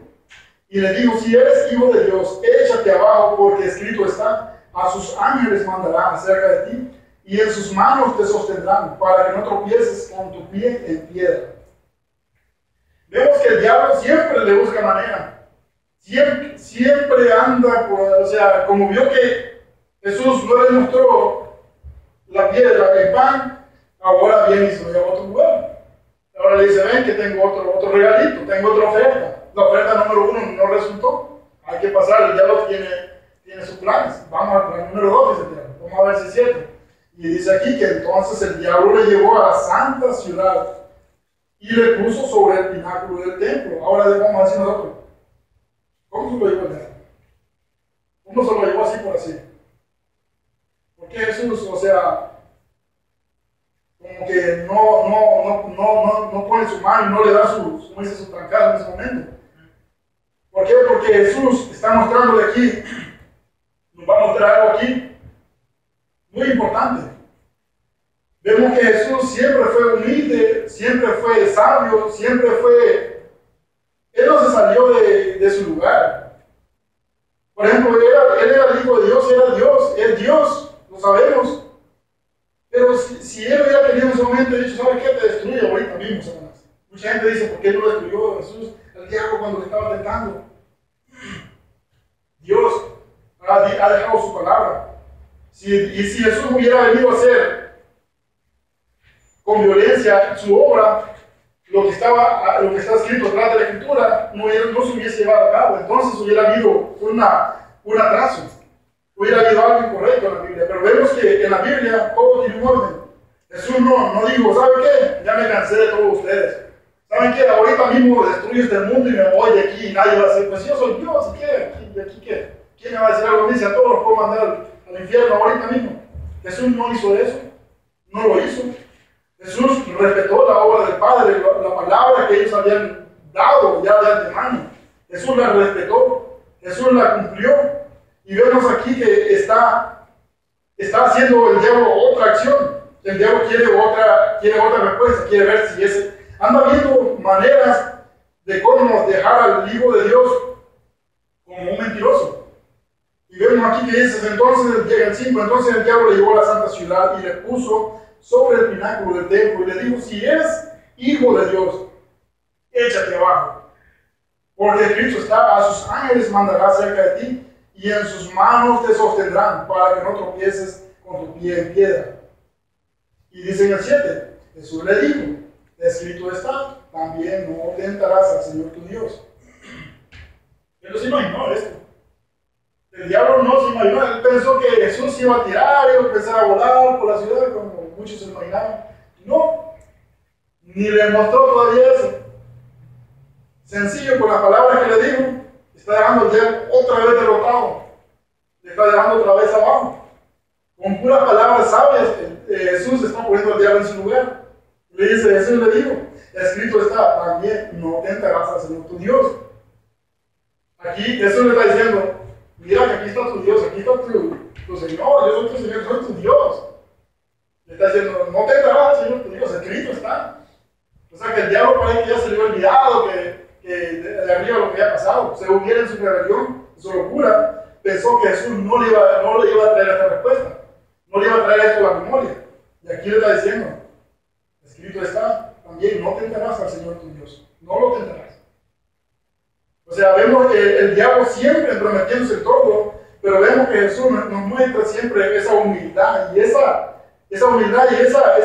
Y le dijo: si eres hijo de Dios, échate abajo, porque escrito está: a sus ángeles mandará acerca de ti, y en sus manos te sostendrán, para que no tropieces con tu pie en piedra. Vemos que el diablo siempre le busca manera. Siempre anda, o sea, como vio que Jesús no le mostró la piedra, el pan, ahora viene y se lo lleva a otro lugar. Ahora le dice: ven que tengo otro regalito, tengo otra oferta. La oferta número 1 no resultó. Hay que pasar, el diablo tiene sus planes. Vamos al plan número 2, dice el diablo. Vamos a ver si es cierto. Y dice aquí que entonces el diablo le llevó a la santa ciudad y le puso sobre el pináculo del templo. Ahora le vamos a decir nosotros: ¿cómo se lo llevó el diablo? ¿Cómo se lo llevó así por así? Porque Jesús, o sea, como que no pone su mano y no le da su trancada en ese momento. ¿Por qué? Porque Jesús está mostrándole aquí, nos va a mostrar algo aquí muy importante. Vemos que Jesús siempre fue humilde, siempre fue sabio, él no se salió de su lugar. Por ejemplo, él era el Hijo de Dios, es Dios, lo sabemos. Pero si él hubiera tenido en ese momento dicho: ¿sabes qué? Te destruye ahorita mismo, Satanás. Mucha gente dice: ¿por qué no destruyó a Jesús el diablo cuando le estaba tentando? Dios ha dejado su palabra. Y si Jesús hubiera venido a ser con violencia su obra, lo que está escrito atrás de la escritura no se hubiese llevado a cabo. Entonces hubiera habido un atraso, hubiera habido algo incorrecto en la Biblia. Pero vemos que en la Biblia todo tiene un orden. Jesús no dijo, ¿sabe qué? Ya me cansé de todos ustedes. ¿Saben qué? Ahorita mismo destruyo este mundo y me voy de aquí y nadie va a decir, pues yo soy Dios, ¿y qué? ¿De aquí qué? ¿Quién me va a decir algo? Dice, a todos los puedo mandar al infierno ahorita mismo. Jesús no hizo eso, no lo hizo. Jesús respetó la obra del Padre, la palabra que ellos habían dado ya de antemano. Jesús la respetó, Jesús la cumplió. Y vemos aquí que está haciendo el diablo otra acción. El diablo quiere otra respuesta, quiere ver si anda viendo maneras de cómo dejar al Hijo de Dios como un mentiroso. Y vemos aquí que dice, entonces llega el 5, entonces el diablo le llevó a la santa ciudad y le puso sobre el pináculo del templo y le dijo, si eres hijo de Dios, échate abajo, porque escrito está, a sus ángeles mandará cerca de ti y en sus manos te sostendrán para que no tropieces con tu pie en piedra. Y dice en el 7, Jesús le dijo, escrito está, también no tentarás al Señor tu Dios. Él no se imaginó esto. El diablo no se imaginó, él pensó que Jesús iba a tirar, iba a empezar a volar por la ciudad, como muchos se imaginaban. No, ni le mostró todavía eso. Sencillo, con las palabras que le dijo, está dejando al diablo otra vez derrotado, le está dejando otra vez abajo. Con puras palabras sabias, Jesús está poniendo al diablo en su lugar. Le dice, Jesús le dijo, escrito está, también no tentarás al Señor tu Dios. Aquí Jesús le está diciendo, mira que aquí está tu Dios, aquí está tu Señor, yo soy tu Señor, soy tu Dios. Le está diciendo, no tentarás al Señor tu Dios, escrito está. O sea que el diablo parece que ya se le había olvidado que de arriba lo que había pasado. Se hubiera en su rebelión, en su locura, pensó que Jesús no le iba a traer esta respuesta, no le iba a traer esto a la memoria. Y aquí le está diciendo, escrito está, también no tentarás al Señor tu Dios, no lo tentarás. O sea, vemos que el diablo siempre prometiéndose todo, pero vemos que Jesús nos muestra siempre esa humildad y esa humildad y esa